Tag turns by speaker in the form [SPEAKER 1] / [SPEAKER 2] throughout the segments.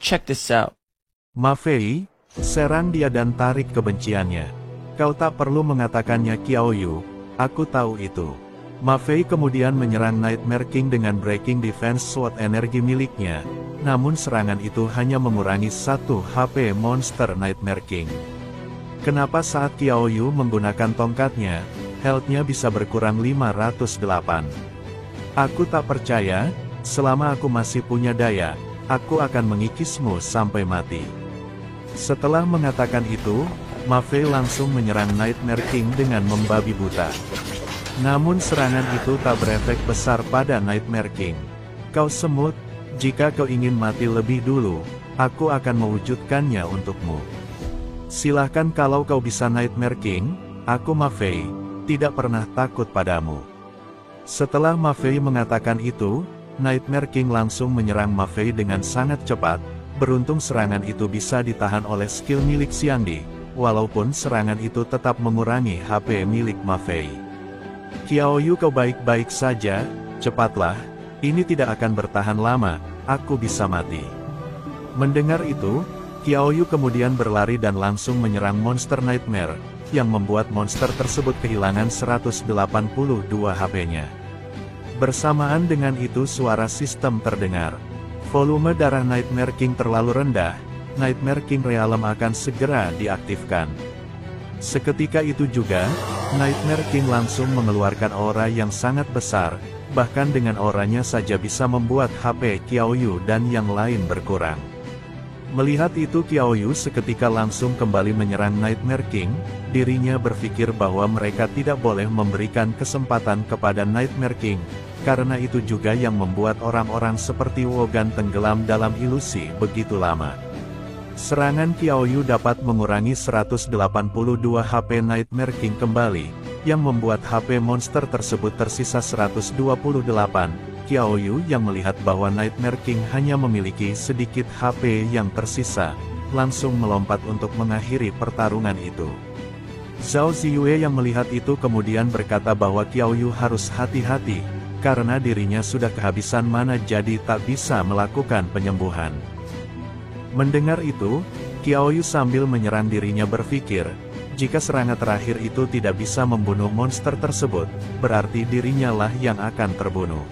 [SPEAKER 1] Check this out.
[SPEAKER 2] Ma Fei, serang dia dan tarik kebenciannya. Kau tak perlu mengatakannya Qiao Yu, aku tahu itu. Ma Fei kemudian menyerang Nightmare King dengan Breaking Defense Sword energi miliknya, namun serangan itu hanya mengurangi 1 HP monster Nightmare King. Kenapa saat Qiao Yu menggunakan tongkatnya, health-nya bisa berkurang 508? Aku tak percaya, selama aku masih punya daya, aku akan mengikismu sampai mati. Setelah mengatakan itu, Ma Fei langsung menyerang Nightmare King dengan membabi buta. Namun serangan itu tak berefek besar pada Nightmare King. Kau semut, jika kau ingin mati lebih dulu, aku akan mewujudkannya untukmu. Silahkan kalau kau bisa Nightmare King, aku Ma Fei, tidak pernah takut padamu. Setelah Ma Fei mengatakan itu, Nightmare King langsung menyerang Ma Fei dengan sangat cepat. Beruntung serangan itu bisa ditahan oleh skill milik Xiangdi, walaupun serangan itu tetap mengurangi HP milik Ma Fei. Qiao Yu, kau baik-baik saja, cepatlah, ini tidak akan bertahan lama, aku bisa mati. Mendengar itu, Qiao Yu kemudian berlari dan langsung menyerang monster Nightmare, yang membuat monster tersebut kehilangan 182 HP-nya. Bersamaan dengan itu suara sistem terdengar. Volume darah Nightmare King terlalu rendah, Nightmare King Realm akan segera diaktifkan. Seketika itu juga, Nightmare King langsung mengeluarkan aura yang sangat besar, bahkan dengan auranya saja bisa membuat HP Qiao Yu dan yang lain berkurang. Melihat itu Qiao Yu seketika langsung kembali menyerang Nightmare King, dirinya berpikir bahwa mereka tidak boleh memberikan kesempatan kepada Nightmare King, karena itu juga yang membuat orang-orang seperti Wogan tenggelam dalam ilusi begitu lama. Serangan Qiao Yu dapat mengurangi 182 HP Nightmare King kembali, yang membuat HP monster tersebut tersisa 128. Qiao Yu yang melihat bahwa Nightmare King hanya memiliki sedikit HP yang tersisa, langsung melompat untuk mengakhiri pertarungan itu. Zhao Ziyue yang melihat itu kemudian berkata bahwa Qiao Yu harus hati-hati, karena dirinya sudah kehabisan mana jadi tak bisa melakukan penyembuhan. Mendengar itu, Qiao Yu sambil menyerang dirinya berpikir, jika serangan terakhir itu tidak bisa membunuh monster tersebut, berarti dirinya lah yang akan terbunuh.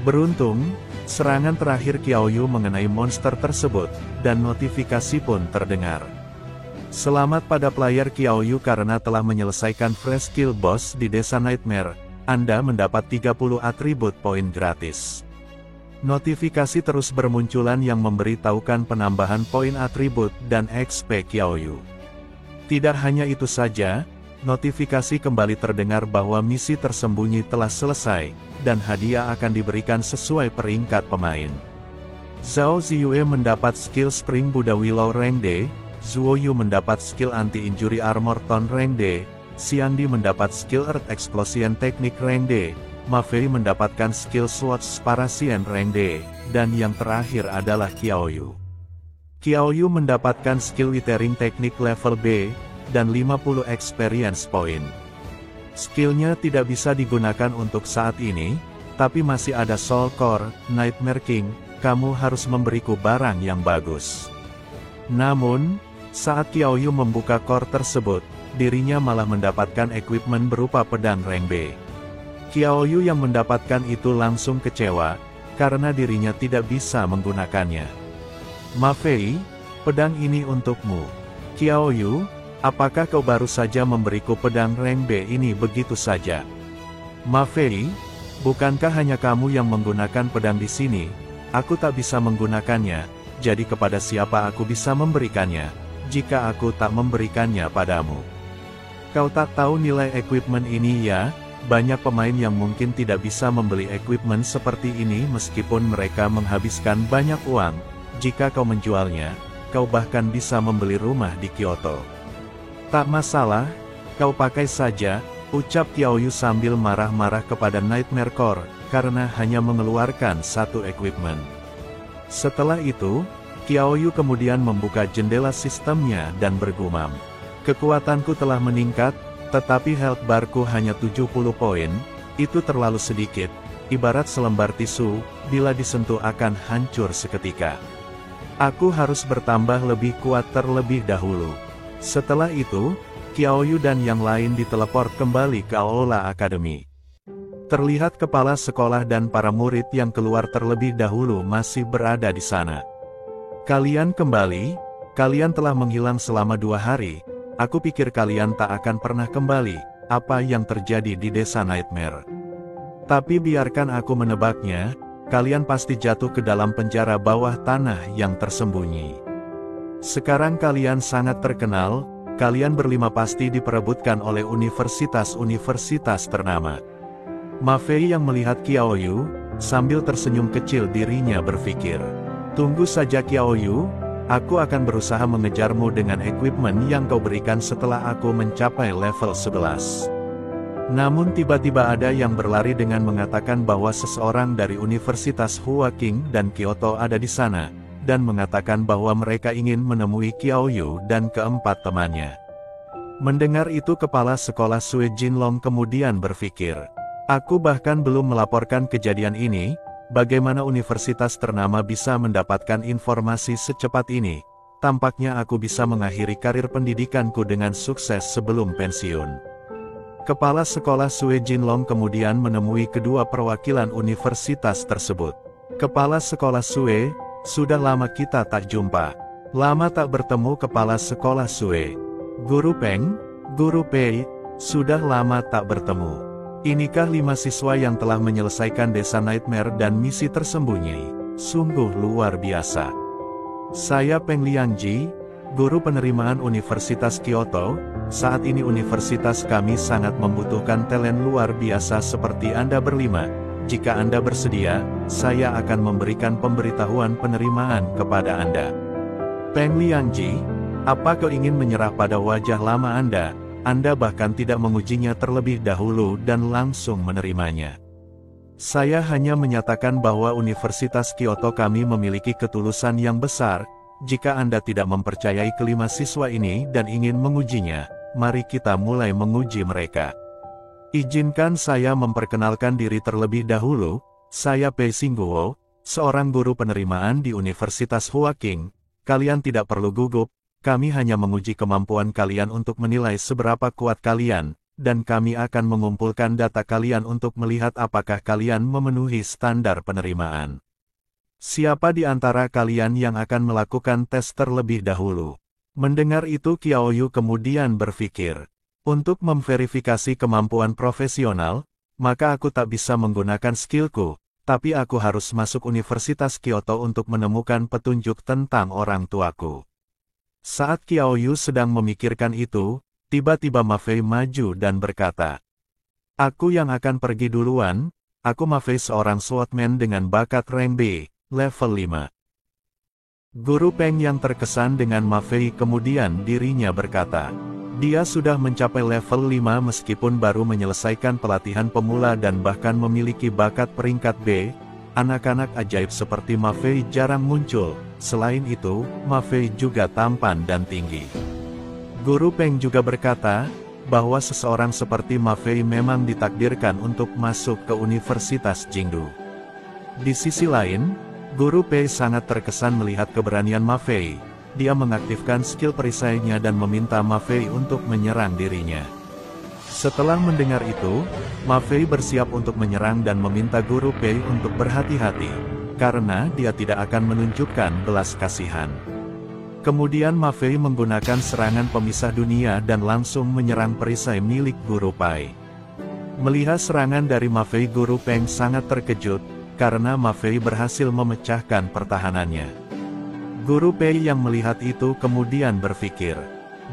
[SPEAKER 2] Beruntung, serangan terakhir Qiao Yu mengenai monster tersebut, dan notifikasi pun terdengar. Selamat pada player Qiao Yu karena telah menyelesaikan fresh kill boss di Desa Nightmare, Anda mendapat 30 atribut poin gratis. Notifikasi terus bermunculan yang memberitahukan penambahan poin atribut dan XP Qiao Yu. Tidak hanya itu saja, notifikasi kembali terdengar bahwa misi tersembunyi telah selesai, dan hadiah akan diberikan sesuai peringkat pemain. Zhao Ziyue mendapat skill Spring Buddha Willow Rank D, Zuo Yu mendapat skill Anti-Injury Armor Tone Rank D, Xiangdi mendapat skill Earth Explosion Technique Rank D, Ma Fei mendapatkan skill Sword Sparasian Rank D, dan yang terakhir adalah Qiao Yu. Qiao Yu mendapatkan skill Withering Technique level B, dan 50 experience point. Skillnya tidak bisa digunakan untuk saat ini, tapi masih ada Soul Core, Nightmare King, kamu harus memberiku barang yang bagus. Namun, saat Qiao Yu membuka core tersebut, dirinya malah mendapatkan equipment berupa pedang rank B. Qiao Yu yang mendapatkan itu langsung kecewa, karena dirinya tidak bisa menggunakannya. Ma Fei, pedang ini untukmu. Qiao Yu, apakah kau baru saja memberiku pedang rank B ini begitu saja? Ma Fei, bukankah hanya kamu yang menggunakan pedang di sini? Aku tak bisa menggunakannya, jadi kepada siapa aku bisa memberikannya, jika aku tak memberikannya padamu? Kau tak tahu nilai equipment ini ya? Banyak pemain yang mungkin tidak bisa membeli equipment seperti ini meskipun mereka menghabiskan banyak uang. Jika kau menjualnya, kau bahkan bisa membeli rumah di Kyoto. Tak masalah, kau pakai saja, ucap Qiao Yu sambil marah-marah kepada Nightmare Core, karena hanya mengeluarkan satu equipment. Setelah itu, Qiao Yu kemudian membuka jendela sistemnya dan bergumam. Kekuatanku telah meningkat, tetapi health barku hanya 70 poin, itu terlalu sedikit, ibarat selembar tisu, bila disentuh akan hancur seketika. Aku harus bertambah lebih kuat terlebih dahulu. Setelah itu, Qiaoyu dan yang lain diteleport kembali ke Aula Academy. Terlihat kepala sekolah dan para murid yang keluar terlebih dahulu masih berada di sana. Kalian kembali? Kalian telah menghilang selama 2 hari. Aku pikir kalian tak akan pernah kembali. Apa yang terjadi di desa Nightmare? Tapi biarkan aku menebaknya, kalian pasti jatuh ke dalam penjara bawah tanah yang tersembunyi. Sekarang kalian sangat terkenal, kalian berlima pasti diperebutkan oleh universitas-universitas ternama. Ma Fei yang melihat Qiaoyu, sambil tersenyum kecil dirinya berpikir. Tunggu saja Qiaoyu, aku akan berusaha mengejarmu dengan equipment yang kau berikan setelah aku mencapai level 11. Namun tiba-tiba ada yang berlari dengan mengatakan bahwa seseorang dari Universitas Huaking dan Kyoto ada di sana, dan mengatakan bahwa mereka ingin menemui Qiaoyu dan keempat temannya. Mendengar itu kepala sekolah Sui Jinlong kemudian berpikir. Aku bahkan belum melaporkan kejadian ini, bagaimana universitas ternama bisa mendapatkan informasi secepat ini? Tampaknya aku bisa mengakhiri karir pendidikanku dengan sukses sebelum pensiun. Kepala sekolah Sui Jinlong kemudian menemui kedua perwakilan universitas tersebut. Kepala sekolah Sui, sudah lama kita tak jumpa. Lama tak bertemu kepala sekolah Sui. Guru Peng, Guru Pei, sudah lama tak bertemu. Inikah 5 siswa yang telah menyelesaikan desa Nightmare dan misi tersembunyi? Sungguh luar biasa. Saya Peng Liangji, guru penerimaan Universitas Kyoto. Saat ini universitas kami sangat membutuhkan talent luar biasa seperti Anda berlima. Jika Anda bersedia, saya akan memberikan pemberitahuan penerimaan kepada Anda. Peng Liangji, apa kau ingin menyerah pada wajah lama Anda? Anda bahkan tidak mengujinya terlebih dahulu dan langsung menerimanya. Saya hanya menyatakan bahwa Universitas Kyoto kami memiliki ketulusan yang besar. Jika Anda tidak mempercayai kelima siswa ini dan ingin mengujinya, mari kita mulai menguji mereka. Izinkan saya memperkenalkan diri terlebih dahulu. Saya Pei Xingguo, seorang guru penerimaan di Universitas Huaking. Kalian tidak perlu gugup. Kami hanya menguji kemampuan kalian untuk menilai seberapa kuat kalian, dan kami akan mengumpulkan data kalian untuk melihat apakah kalian memenuhi standar penerimaan. Siapa di antara kalian yang akan melakukan tes terlebih dahulu? Mendengar itu Qiaoyu kemudian berpikir, untuk memverifikasi kemampuan profesional, maka aku tak bisa menggunakan skillku, tapi aku harus masuk Universitas Kyoto untuk menemukan petunjuk tentang orang tuaku. Saat Qiaoyu sedang memikirkan itu, tiba-tiba Ma Fei maju dan berkata, aku yang akan pergi duluan, aku Ma Fei seorang swordman dengan bakat rank B, level 5. Guru Peng yang terkesan dengan Ma Fei kemudian dirinya berkata, dia sudah mencapai level 5 meskipun baru menyelesaikan pelatihan pemula dan bahkan memiliki bakat peringkat B. Anak-anak ajaib seperti Ma Fei jarang muncul, selain itu, Ma Fei juga tampan dan tinggi. Guru Peng juga berkata, bahwa seseorang seperti Ma Fei memang ditakdirkan untuk masuk ke Universitas Jingdu. Di sisi lain, Guru Pei sangat terkesan melihat keberanian Ma Fei. Dia mengaktifkan skill perisainya dan meminta Ma Fei untuk menyerang dirinya. Setelah mendengar itu, Ma Fei bersiap untuk menyerang dan meminta Guru Pei untuk berhati-hati, karena dia tidak akan menunjukkan belas kasihan. Kemudian Ma Fei menggunakan serangan pemisah dunia dan langsung menyerang perisai milik Guru Pei. Melihat serangan dari Ma Fei, Guru Peng sangat terkejut, karena Ma Fei berhasil memecahkan pertahanannya. Guru Pei yang melihat itu kemudian berpikir,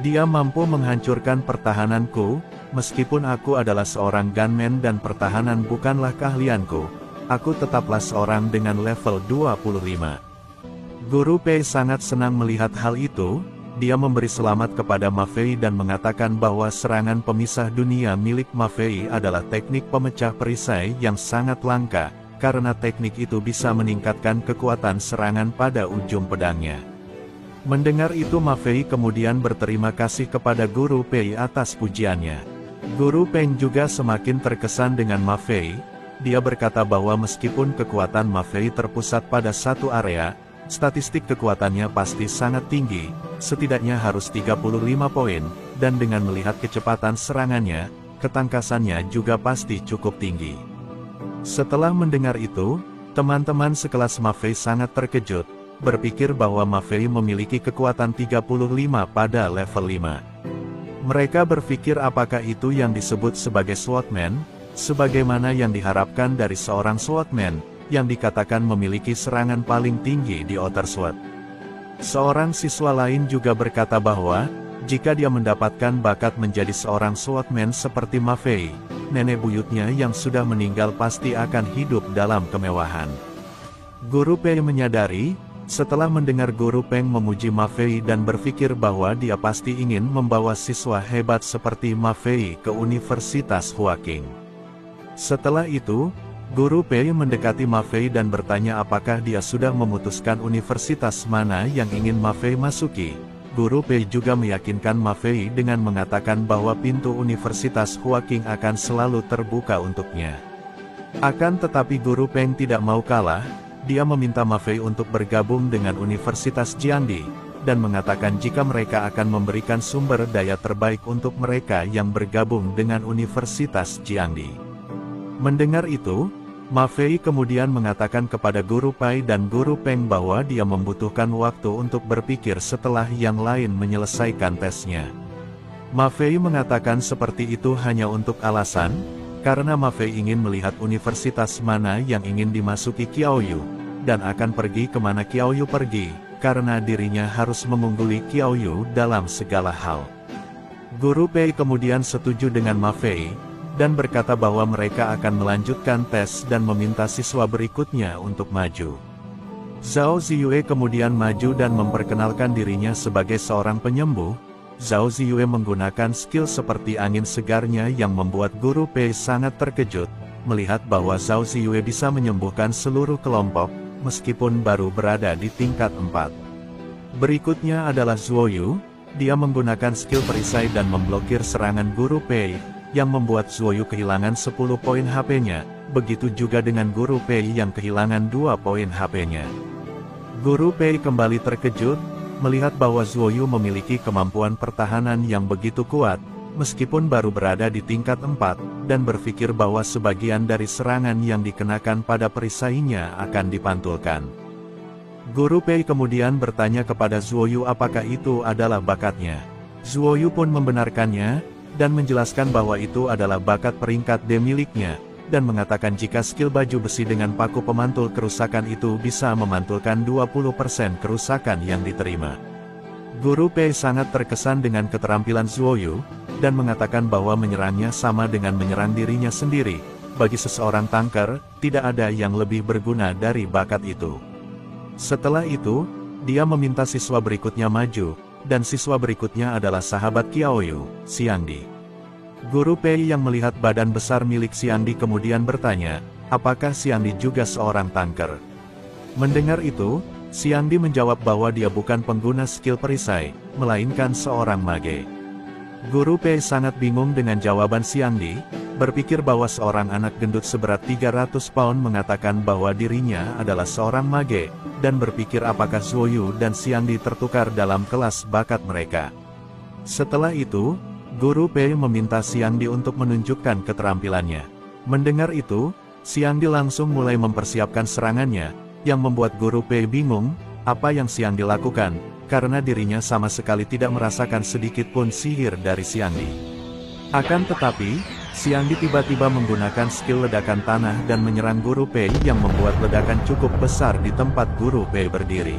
[SPEAKER 2] dia mampu menghancurkan pertahananku. Meskipun aku adalah seorang gunman dan pertahanan bukanlah keahlianku, aku tetaplah seorang dengan level 25. Guru Pei sangat senang melihat hal itu. Dia memberi selamat kepada Ma Fei dan mengatakan bahwa serangan pemisah dunia milik Ma Fei adalah teknik pemecah perisai yang sangat langka, karena teknik itu bisa meningkatkan kekuatan serangan pada ujung pedangnya. Mendengar itu Ma Fei kemudian berterima kasih kepada Guru Pei atas pujiannya. Guru Peng juga semakin terkesan dengan Ma Fei. Dia berkata bahwa meskipun kekuatan Ma Fei terpusat pada satu area, statistik kekuatannya pasti sangat tinggi, setidaknya harus 35 poin, dan dengan melihat kecepatan serangannya, ketangkasannya juga pasti cukup tinggi. Setelah mendengar itu, teman-teman sekelas Mafei sangat terkejut, berpikir bahwa Mafei memiliki kekuatan 35 pada level 5. Mereka berpikir apakah itu yang disebut sebagai Swordman, sebagaimana yang diharapkan dari seorang Swordman, yang dikatakan memiliki serangan paling tinggi di Outer Sword. Seorang siswa lain juga berkata bahwa, jika dia mendapatkan bakat menjadi seorang Swordman seperti Mafei, nenek buyutnya yang sudah meninggal pasti akan hidup dalam kemewahan. Guru Pei menyadari, setelah mendengar Guru Peng memuji Mafei dan berpikir bahwa dia pasti ingin membawa siswa hebat seperti Mafei ke Universitas Huaqing. Setelah itu, Guru Pei mendekati Mafei dan bertanya apakah dia sudah memutuskan universitas mana yang ingin Mafei masuki. Guru Pei juga meyakinkan Mafei dengan mengatakan bahwa pintu Universitas Huaqing akan selalu terbuka untuknya. Akan tetapi Guru Peng tidak mau kalah. Dia meminta Mafei untuk bergabung dengan Universitas Jiangdi, dan mengatakan jika mereka akan memberikan sumber daya terbaik untuk mereka yang bergabung dengan Universitas Jiangdi. Mendengar itu, Mafei kemudian mengatakan kepada Guru Pai dan Guru Peng bahwa dia membutuhkan waktu untuk berpikir setelah yang lain menyelesaikan tesnya. Mafei mengatakan seperti itu hanya untuk alasan, karena Mafei ingin melihat universitas mana yang ingin dimasuki Qiaoyu, dan akan pergi kemana Qiaoyu pergi, karena dirinya harus mengungguli Qiaoyu dalam segala hal. Guru Pei kemudian setuju dengan Mafei, dan berkata bahwa mereka akan melanjutkan tes dan meminta siswa berikutnya untuk maju. Zhao Ziyue kemudian maju dan memperkenalkan dirinya sebagai seorang penyembuh. Zhao Ziyue menggunakan skill seperti angin segarnya yang membuat Guru Pei sangat terkejut, melihat bahwa Zhao Ziyue bisa menyembuhkan seluruh kelompok, meskipun baru berada di tingkat 4. Berikutnya adalah Zuoyu, dia menggunakan skill perisai dan memblokir serangan Guru Pei, yang membuat Zuoyu kehilangan 10 poin HP-nya, begitu juga dengan Guru Pei yang kehilangan 2 poin HP-nya. Guru Pei kembali terkejut, melihat bahwa Zuoyu memiliki kemampuan pertahanan yang begitu kuat, meskipun baru berada di tingkat 4, dan berpikir bahwa sebagian dari serangan yang dikenakan pada perisainya akan dipantulkan. Guru Pei kemudian bertanya kepada Zuoyu apakah itu adalah bakatnya. Zuoyu pun membenarkannya, dan menjelaskan bahwa itu adalah bakat peringkat D miliknya, dan mengatakan jika skill baju besi dengan paku pemantul kerusakan itu bisa memantulkan 20% kerusakan yang diterima. Guru Pei sangat terkesan dengan keterampilan Zuoyu, dan mengatakan bahwa menyerangnya sama dengan menyerang dirinya sendiri. Bagi seseorang tanker, tidak ada yang lebih berguna dari bakat itu. Setelah itu, dia meminta siswa berikutnya maju, dan siswa berikutnya adalah sahabat Qiaoyu, Xiangdi. Guru Pei yang melihat badan besar milik Xiangdi kemudian bertanya, apakah Xiangdi juga seorang tanker? Mendengar itu, Xiangdi menjawab bahwa dia bukan pengguna skill perisai, melainkan seorang mage. Guru Pei sangat bingung dengan jawaban Xiangdi, berpikir bahwa seorang anak gendut seberat 300 pound mengatakan bahwa dirinya adalah seorang mage, dan berpikir apakah Zuoyu dan Xiangdi tertukar dalam kelas bakat mereka. Setelah itu, Guru Pei meminta Xiangdi untuk menunjukkan keterampilannya. Mendengar itu, Xiangdi langsung mulai mempersiapkan serangannya, yang membuat Guru Pei bingung, apa yang Xiangdi lakukan, karena dirinya sama sekali tidak merasakan sedikit pun sihir dari Xiangdi. Akan tetapi, Xiangdi tiba-tiba menggunakan skill ledakan tanah dan menyerang Guru Pei yang membuat ledakan cukup besar di tempat Guru Pei berdiri.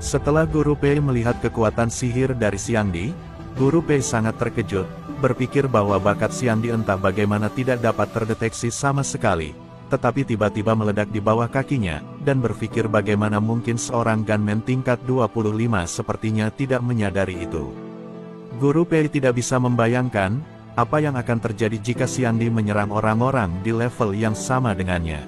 [SPEAKER 2] Setelah Guru Pei melihat kekuatan sihir dari Xiangdi, Guru Pei sangat terkejut, berpikir bahwa bakat Xiangdi entah bagaimana tidak dapat terdeteksi sama sekali, tetapi tiba-tiba meledak di bawah kakinya, dan berpikir bagaimana mungkin seorang gunman tingkat 25 sepertinya tidak menyadari itu. Guru Pei tidak bisa membayangkan, apa yang akan terjadi jika Xiangdi menyerang orang-orang di level yang sama dengannya.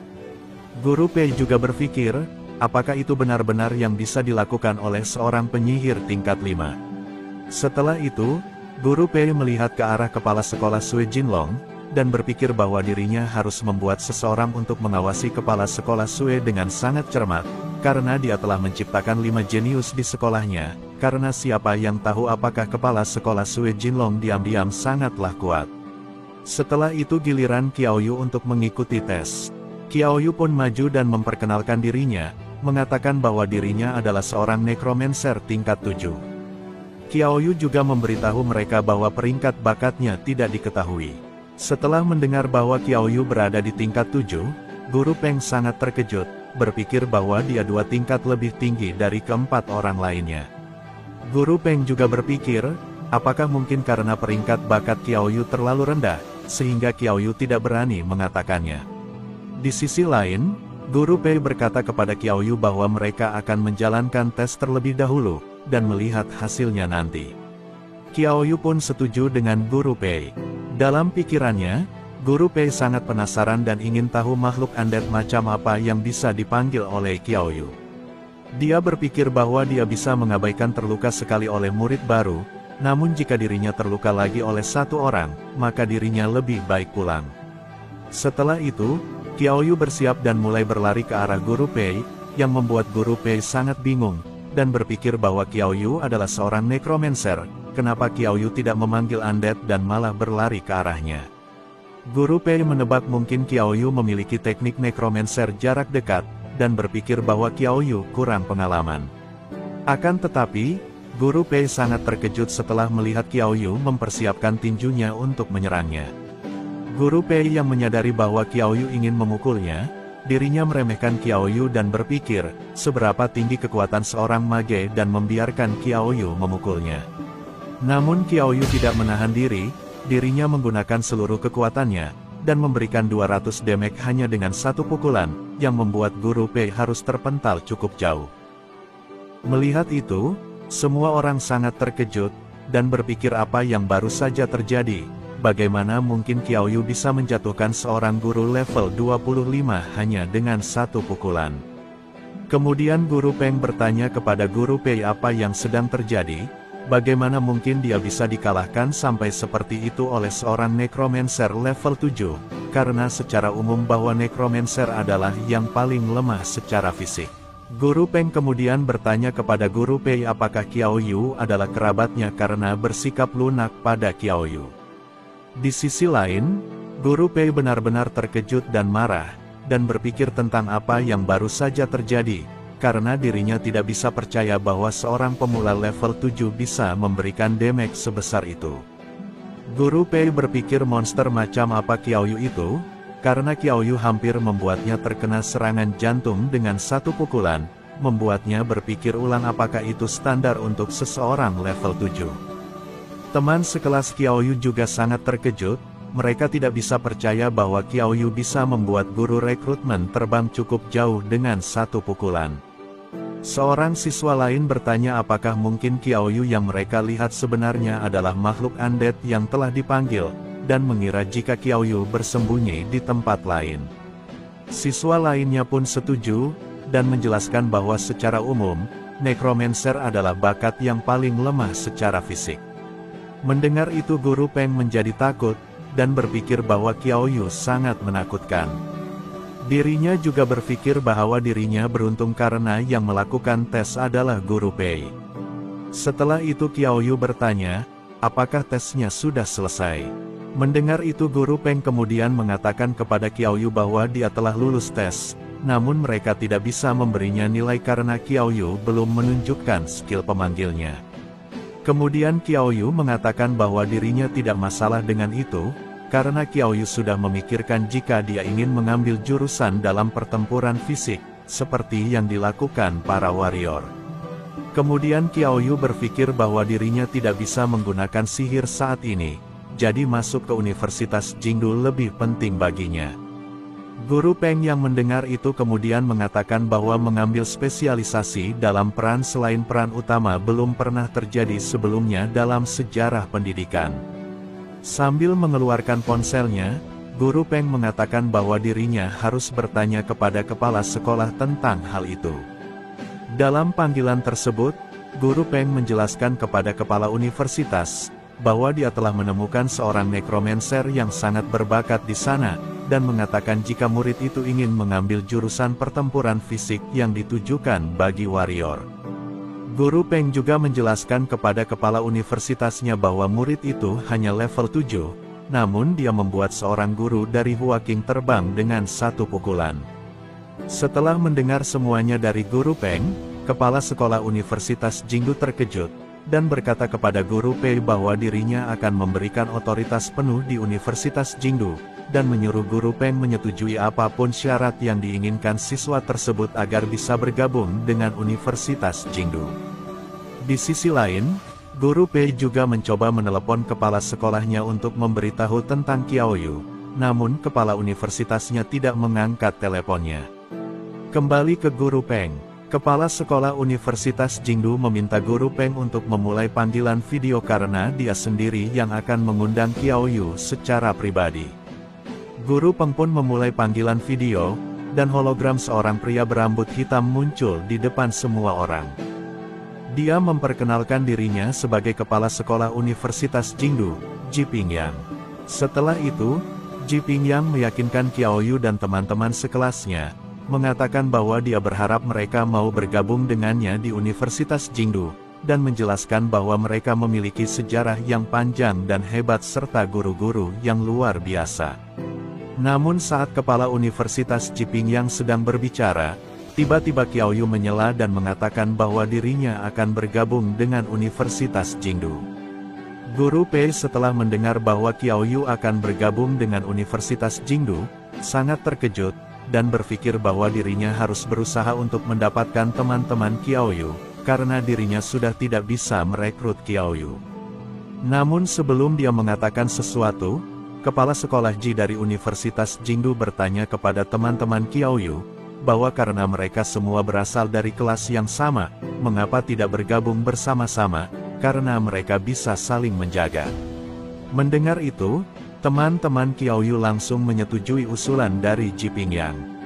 [SPEAKER 2] Guru Pei juga berpikir, apakah itu benar-benar yang bisa dilakukan oleh seorang penyihir tingkat 5. Setelah itu, Guru Pei melihat ke arah kepala sekolah Sui Jinlong, dan berpikir bahwa dirinya harus membuat seseorang untuk mengawasi kepala sekolah Sui dengan sangat cermat, karena dia telah menciptakan 5 jenius di sekolahnya, karena siapa yang tahu apakah kepala sekolah Sui Jinlong diam-diam sangatlah kuat. Setelah itu giliran Qiaoyu untuk mengikuti tes. Qiaoyu pun maju dan memperkenalkan dirinya, mengatakan bahwa dirinya adalah seorang necromancer tingkat 7. Qiaoyu juga memberitahu mereka bahwa peringkat bakatnya tidak diketahui. Setelah mendengar bahwa Qiaoyu berada di tingkat 7, Guru Peng sangat terkejut, berpikir bahwa dia 2 tingkat lebih tinggi dari keempat orang lainnya. Guru Peng juga berpikir, apakah mungkin karena peringkat bakat Qiaoyu terlalu rendah, sehingga Qiaoyu tidak berani mengatakannya. Di sisi lain, Guru Pei berkata kepada Qiaoyu bahwa mereka akan menjalankan tes terlebih dahulu, dan melihat hasilnya nanti. Qiaoyu pun setuju dengan Guru Pei. Dalam pikirannya, Guru Pei sangat penasaran dan ingin tahu makhluk undead macam apa yang bisa dipanggil oleh Qiaoyu. Dia berpikir bahwa dia bisa mengabaikan terluka sekali oleh murid baru, namun jika dirinya terluka lagi oleh 1 orang, maka dirinya lebih baik pulang. Setelah itu, Qiaoyu bersiap dan mulai berlari ke arah Guru Pei, yang membuat Guru Pei sangat bingung, dan berpikir bahwa Qiaoyu adalah seorang necromancer, kenapa Qiaoyu tidak memanggil undead dan malah berlari ke arahnya. Guru Pei menebak mungkin Qiaoyu memiliki teknik necromancer jarak dekat, dan berpikir bahwa Qiaoyu kurang pengalaman. Akan tetapi, Guru Pei sangat terkejut setelah melihat Qiaoyu mempersiapkan tinjunya untuk menyerangnya. Guru Pei yang menyadari bahwa Qiaoyu ingin memukulnya, dirinya meremehkan Qiaoyu dan berpikir, seberapa tinggi kekuatan seorang mage dan membiarkan Qiaoyu memukulnya. Namun Qiaoyu tidak menahan diri, dirinya menggunakan seluruh kekuatannya, dan memberikan 200 damage hanya dengan 1 pukulan, yang membuat Guru Pei harus terpental cukup jauh. Melihat itu, semua orang sangat terkejut, dan berpikir apa yang baru saja terjadi. Bagaimana mungkin Qiaoyu bisa menjatuhkan seorang guru level 25 hanya dengan 1 pukulan? Kemudian Guru Peng bertanya kepada Guru Pei apa yang sedang terjadi, bagaimana mungkin dia bisa dikalahkan sampai seperti itu oleh seorang necromancer level 7, karena secara umum bahwa necromancer adalah yang paling lemah secara fisik. Guru Peng kemudian bertanya kepada Guru Pei apakah Qiaoyu adalah kerabatnya karena bersikap lunak pada Qiaoyu. Di sisi lain, Guru Pei benar-benar terkejut dan marah, dan berpikir tentang apa yang baru saja terjadi, karena dirinya tidak bisa percaya bahwa seorang pemula level 7 bisa memberikan damage sebesar itu. Guru Pei berpikir monster macam apa Qiaoyu itu, karena Qiaoyu hampir membuatnya terkena serangan jantung dengan 1 pukulan, membuatnya berpikir ulang apakah itu standar untuk seseorang level 7. Teman sekelas Qiaoyu juga sangat terkejut, mereka tidak bisa percaya bahwa Qiaoyu bisa membuat guru rekrutmen terbang cukup jauh dengan 1 pukulan. Seorang siswa lain bertanya apakah mungkin Qiaoyu yang mereka lihat sebenarnya adalah makhluk undead yang telah dipanggil, dan mengira jika Qiaoyu bersembunyi di tempat lain. Siswa lainnya pun setuju, dan menjelaskan bahwa secara umum, necromancer adalah bakat yang paling lemah secara fisik. Mendengar itu Guru Peng menjadi takut, dan berpikir bahwa Qiaoyu sangat menakutkan. Dirinya juga berpikir bahwa dirinya beruntung karena yang melakukan tes adalah Guru Pei. Setelah itu Qiaoyu bertanya, apakah tesnya sudah selesai? Mendengar itu Guru Peng kemudian mengatakan kepada Qiaoyu bahwa dia telah lulus tes, namun mereka tidak bisa memberinya nilai karena Qiaoyu belum menunjukkan skill pemanggilnya. Kemudian Qiaoyu mengatakan bahwa dirinya tidak masalah dengan itu, karena Qiaoyu sudah memikirkan jika dia ingin mengambil jurusan dalam pertempuran fisik, seperti yang dilakukan para warrior. Kemudian Qiaoyu berpikir bahwa dirinya tidak bisa menggunakan sihir saat ini, jadi masuk ke Universitas Jingdu lebih penting baginya. Guru Peng yang mendengar itu kemudian mengatakan bahwa mengambil spesialisasi dalam peran selain peran utama belum pernah terjadi sebelumnya dalam sejarah pendidikan. Sambil mengeluarkan ponselnya, Guru Peng mengatakan bahwa dirinya harus bertanya kepada kepala sekolah tentang hal itu. Dalam panggilan tersebut, Guru Peng menjelaskan kepada kepala universitas, bahwa dia telah menemukan seorang necromancer yang sangat berbakat di sana, dan mengatakan jika murid itu ingin mengambil jurusan pertempuran fisik yang ditujukan bagi warrior. Guru Peng juga menjelaskan kepada kepala universitasnya bahwa murid itu hanya level 7, namun dia membuat seorang guru dari Huaking terbang dengan satu pukulan. Setelah mendengar semuanya dari Guru Peng, kepala sekolah Universitas Jingdu terkejut, dan berkata kepada Guru Pei bahwa dirinya akan memberikan otoritas penuh di Universitas Jingdu, dan menyuruh Guru Peng menyetujui apapun syarat yang diinginkan siswa tersebut agar bisa bergabung dengan Universitas Jingdu. Di sisi lain, Guru Pei juga mencoba menelepon kepala sekolahnya untuk memberitahu tentang Qiaoyu, namun kepala universitasnya tidak mengangkat teleponnya. Kembali ke Guru Peng, kepala sekolah Universitas Jingdu meminta Guru Peng untuk memulai panggilan video karena dia sendiri yang akan mengundang Qiaoyu secara pribadi. Guru Peng pun memulai panggilan video, dan hologram seorang pria berambut hitam muncul di depan semua orang. Dia memperkenalkan dirinya sebagai kepala sekolah Universitas Jingdu, Ji Pingyang. Setelah itu, Ji Pingyang meyakinkan Qiaoyu dan teman-teman sekelasnya, mengatakan bahwa dia berharap mereka mau bergabung dengannya di Universitas Jingdu, dan menjelaskan bahwa mereka memiliki sejarah yang panjang dan hebat serta guru-guru yang luar biasa. Namun saat kepala Universitas Ji Pingyang sedang berbicara, tiba-tiba Qiaoyu menyela dan mengatakan bahwa dirinya akan bergabung dengan Universitas Jingdu. Guru Pei setelah mendengar bahwa Qiaoyu akan bergabung dengan Universitas Jingdu, sangat terkejut, dan berpikir bahwa dirinya harus berusaha untuk mendapatkan teman-teman Qiaoyu, karena dirinya sudah tidak bisa merekrut Qiaoyu. Namun sebelum dia mengatakan sesuatu, kepala sekolah Ji dari Universitas Jingdu bertanya kepada teman-teman Qiaoyu, bahwa karena mereka semua berasal dari kelas yang sama, mengapa tidak bergabung bersama-sama, karena mereka bisa saling menjaga. Mendengar itu, teman-teman Qiaoyu langsung menyetujui usulan dari Ji Pingyang.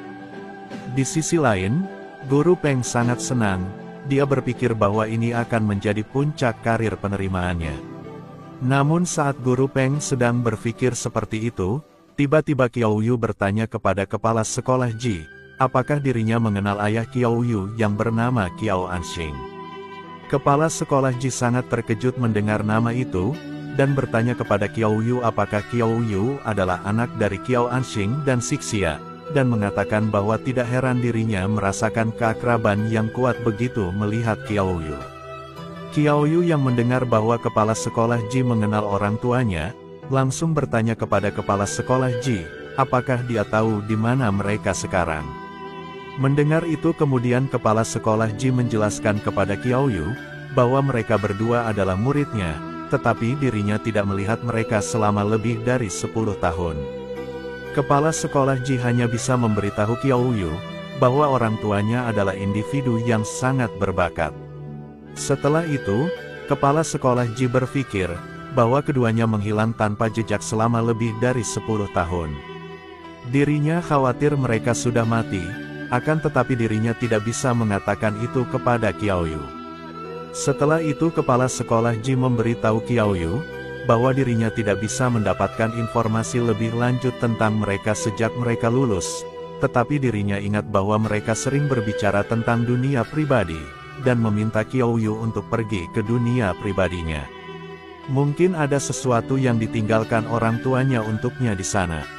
[SPEAKER 2] Di sisi lain, Guru Peng sangat senang, dia berpikir bahwa ini akan menjadi puncak karir penerimaannya. Namun saat Guru Peng sedang berpikir seperti itu, tiba-tiba Qiaoyu bertanya kepada kepala sekolah Ji, apakah dirinya mengenal ayah Qiaoyu yang bernama Qiao Anxing. Kepala sekolah Ji sangat terkejut mendengar nama itu, dan bertanya kepada Qiaoyu apakah Qiaoyu adalah anak dari Qiao Anxing dan Sixia, dan mengatakan bahwa tidak heran dirinya merasakan keakraban yang kuat begitu melihat Qiaoyu. Qiaoyu yang mendengar bahwa kepala sekolah Ji mengenal orang tuanya, langsung bertanya kepada kepala sekolah Ji, apakah dia tahu di mana mereka sekarang. Mendengar itu kemudian kepala sekolah Ji menjelaskan kepada Qiaoyu, bahwa mereka berdua adalah muridnya, tetapi dirinya tidak melihat mereka selama lebih dari 10 tahun. Kepala sekolah Ji hanya bisa memberitahu Qiaoyu, bahwa orang tuanya adalah individu yang sangat berbakat. Setelah itu, kepala sekolah Ji berpikir, bahwa keduanya menghilang tanpa jejak selama lebih dari 10 tahun. Dirinya khawatir mereka sudah mati, akan tetapi dirinya tidak bisa mengatakan itu kepada Qiaoyu. Setelah itu kepala sekolah Ji memberitahu Qiaoyu, bahwa dirinya tidak bisa mendapatkan informasi lebih lanjut tentang mereka sejak mereka lulus, tetapi dirinya ingat bahwa mereka sering berbicara tentang dunia pribadi, dan meminta Qiaoyu untuk pergi ke dunia pribadinya. Mungkin ada sesuatu yang ditinggalkan orang tuanya untuknya di sana.